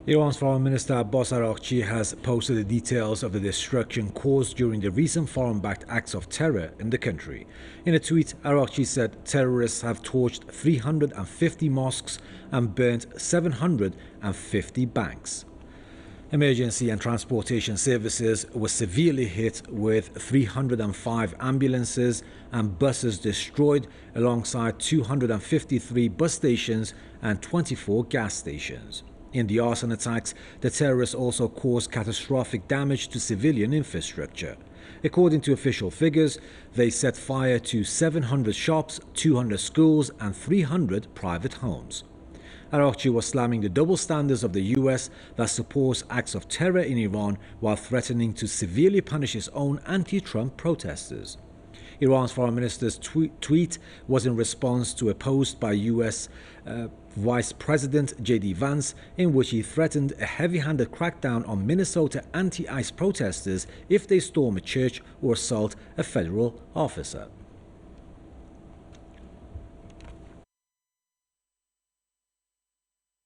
Iran's Foreign Minister Abbas Araghchi has posted the details of the destruction caused during the recent foreign-backed acts of terror in the country. In a tweet, Araghchi said terrorists have torched 350 mosques and burnt 750 banks. Emergency and transportation services were severely hit, with 305 ambulances and buses destroyed alongside 253 bus stations and 24 gas stations. In the arson attacks, the terrorists also caused catastrophic damage to civilian infrastructure. According to official figures, they set fire to 700 shops, 200 schools and 300 private homes. Araghchi was slamming the double standards of the US that supports acts of terror in Iran while threatening to severely punish its own anti-Trump protesters. Iran's foreign minister's tweet was in response to a post by US Vice President J.D. Vance, in which he threatened a heavy-handed crackdown on Minnesota anti-ICE protesters if they storm a church or assault a federal officer.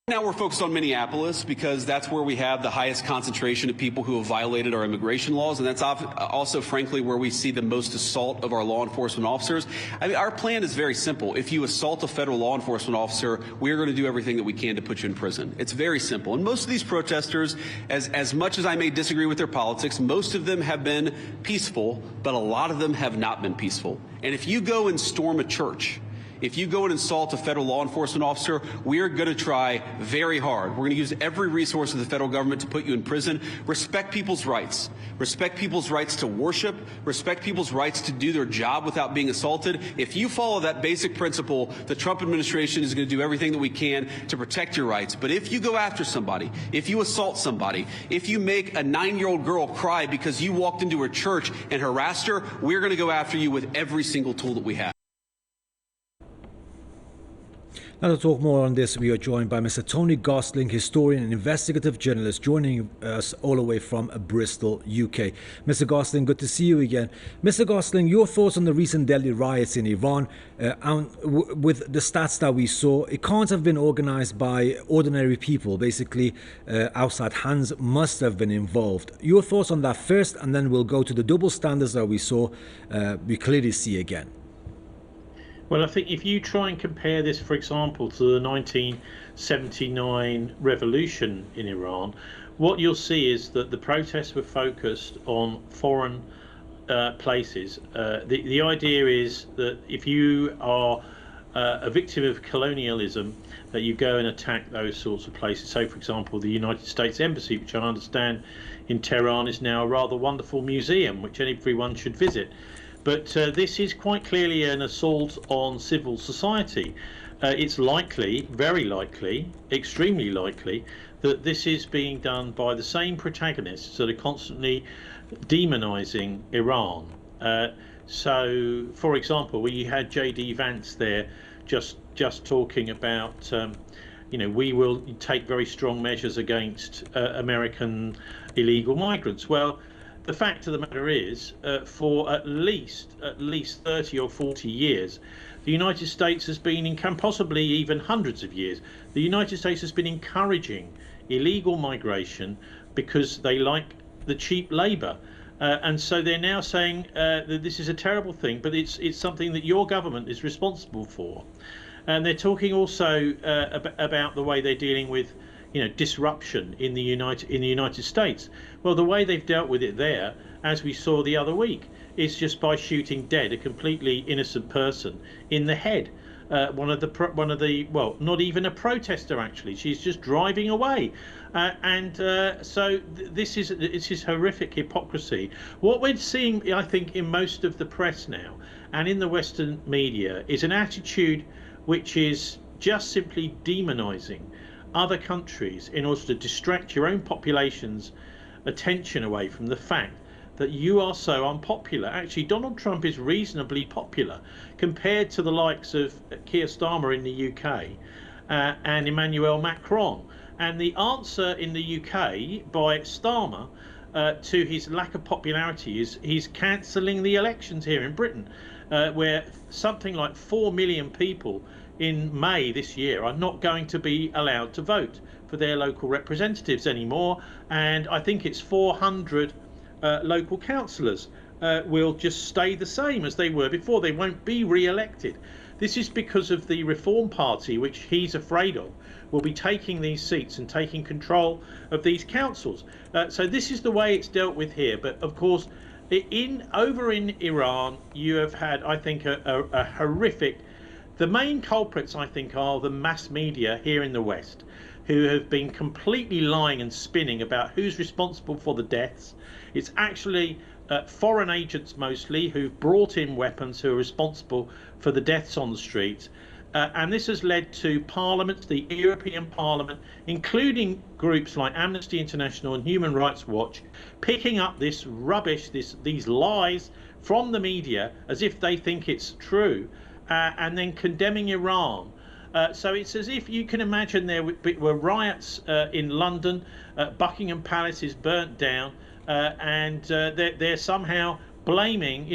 Now we're focused on Minneapolis because that's where we have the highest concentration of people who have violated our immigration laws, and that's also, frankly, where we see the most assault of our law enforcement officers. I mean, our plan is very simple. If you assault a federal law enforcement officer, we're going to do everything that we can to put you in prison. It's very simple. And most of these protesters, as much as I may disagree with their politics, most of them have been peaceful, but a lot of them have not been peaceful. And if you go and storm a church, if you go and insult a federal law enforcement officer, we're going to try very hard. We're going to use every resource of the federal government to put you in prison. Respect people's rights. Respect people's rights to worship. Respect people's rights to do their job without being assaulted. If you follow that basic principle, the Trump administration is going to do everything that we can to protect your rights. But if you go after somebody, if you assault somebody, if you make a 9-year-old girl cry because you walked into her church and harassed her, we're going to go after you with every single tool that we have. Now, to talk more on this, we are joined by Mr. Tony Gosling, historian and investigative journalist, joining us all the way from Bristol, UK. Mr. Gosling, good to see you again. Mr. Gosling, your thoughts on the recent deadly riots in Iran? With the stats that we saw, it can't have been organized by ordinary people. Basically, outside hands must have been involved. Your thoughts on that first, and then we'll go to the double standards that we saw, we clearly see again. Well, I think if you try and compare this, for example, to the 1979 revolution in Iran, what you'll see is that the protests were focused on foreign places. The idea is that if you are a victim of colonialism, that you go and attack those sorts of places. So, for example, the United States Embassy, which I understand in Tehran is now a rather wonderful museum, which everyone should visit. But this is quite clearly an assault on civil society. It's likely, very likely, extremely likely, that this is being done by the same protagonists that are constantly demonizing Iran. So, for example, we had J.D. Vance there just talking about, we will take very strong measures against American illegal migrants. Well, the fact of the matter is, for at least 30 or 40 years, the United States has been, possibly even hundreds of years, the United States has been encouraging illegal migration because they like the cheap labour. And so they're now saying that this is a terrible thing, but it's something that your government is responsible for. And they're talking also about the way they're dealing with disruption in the United States. Well, the way they've dealt with it there, as we saw the other week, is just by shooting dead a completely innocent person in the head. One of the well, not even a protester actually. She's just driving away, so this is horrific hypocrisy. What we're seeing, I think, in most of the press now and in the Western media is an attitude which is just simply demonizing other countries in order to distract your own population's attention away from the fact that you are so unpopular. Actually, Donald Trump is reasonably popular compared to the likes of Keir Starmer in the UK and Emmanuel Macron. And the answer in the UK by Starmer to his lack of popularity is he's cancelling the elections here in Britain, where something like 4 million people in May this year are not going to be allowed to vote for their local representatives anymore, and I think it's 400 local councillors will just stay the same as they were before. They won't be re-elected. This is because of the Reform Party, which he's afraid of, will be taking these seats and taking control of these councils. So this is the way it's dealt with here. But of course, over in Iran, you have had, I think, a horrific. The main culprits, I think, are the mass media here in the West, who have been completely lying and spinning about who's responsible for the deaths. It's actually foreign agents mostly who've brought in weapons who are responsible for the deaths on the streets. And this has led to Parliament, the European Parliament, including groups like Amnesty International and Human Rights Watch, picking up this rubbish, these lies from the media as if they think it's true, and then condemning Iran. So it's as if you can imagine there were riots in London, Buckingham Palace is burnt down, and they're somehow blaming,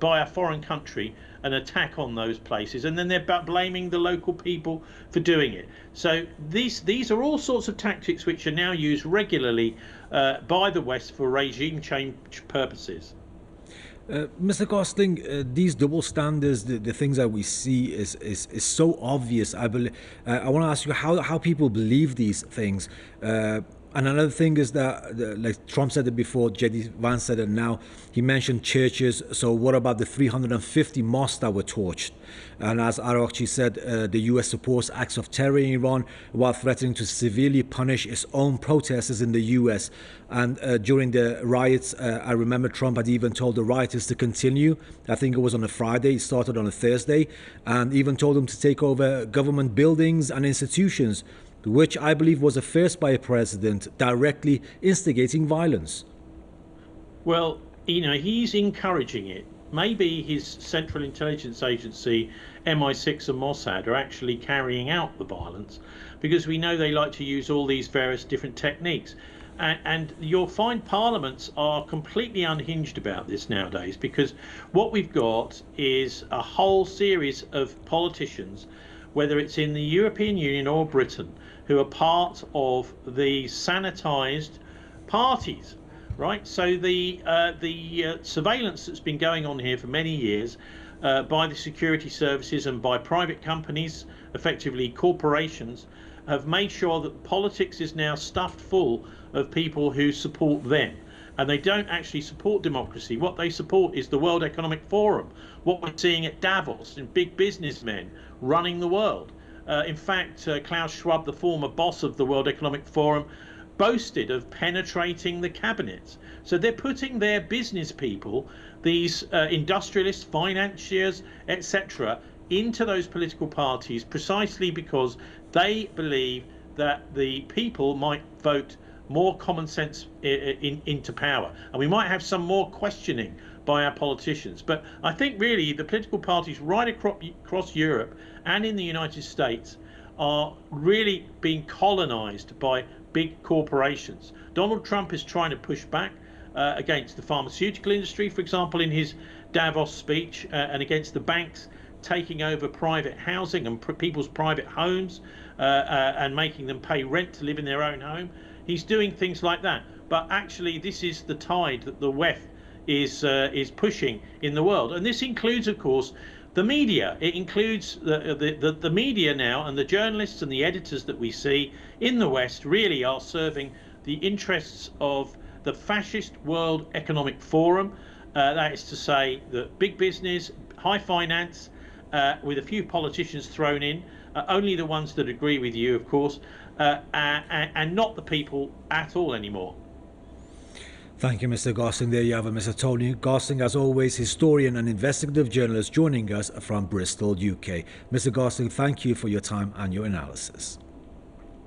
by a foreign country, an attack on those places, and then they're blaming the local people for doing it. So these are all sorts of tactics which are now used regularly by the West for regime change purposes. Mr. Gosling, these double standards, the things that we see is so obvious. I want to ask you how people believe these things. And another thing is that, like Trump said it before, J.D. Vance said it now, he mentioned churches. So what about the 350 mosques that were torched? And as Araqchi said, the U.S. supports acts of terror in Iran while threatening to severely punish its own protesters in the U.S. And during the riots, I remember Trump had even told the rioters to continue. I think it was on a Friday, it started on a Thursday, and even told them to take over government buildings and institutions, which I believe was a first by a president directly instigating violence. Well, he's encouraging it. Maybe his Central Intelligence Agency, MI6 and Mossad, are actually carrying out the violence, because we know they like to use all these various different techniques. And you'll find parliaments are completely unhinged about this nowadays, because what we've got is a whole series of politicians, whether it's in the European Union or Britain, who are part of the sanitized parties, right? So the surveillance that's been going on here for many years by the security services and by private companies, effectively corporations, have made sure that politics is now stuffed full of people who support them. And they don't actually support democracy. What they support is the World Economic Forum, what we're seeing at Davos, and big businessmen running the world. In fact, Klaus Schwab, the former boss of the World Economic Forum, boasted of penetrating the cabinets. So they're putting their business people, these industrialists, financiers, etc., into those political parties precisely because they believe that the people might vote more common sense into power, and we might have some more questioning by our politicians. But I think really the political parties right across Europe and in the United States are really being colonized by big corporations. Donald Trump is trying to push back against the pharmaceutical industry, for example, in his Davos speech, and against the banks taking over private housing and people's private homes and making them pay rent to live in their own home. He's doing things like that. But actually, this is the tide that the WEF is pushing in the world. And this includes, of course, the media. It includes the media now, and the journalists and the editors that we see in the West really are serving the interests of the fascist World Economic Forum. That is to say that big business, high finance, with a few politicians thrown in, only the ones that agree with you, of course, and not the people at all anymore. Thank you, Mr. Gosling. There you have it, Mr. Tony Gosling, as always, historian and investigative journalist, joining us from Bristol, UK. Mr. Gosling, thank you for your time and your analysis.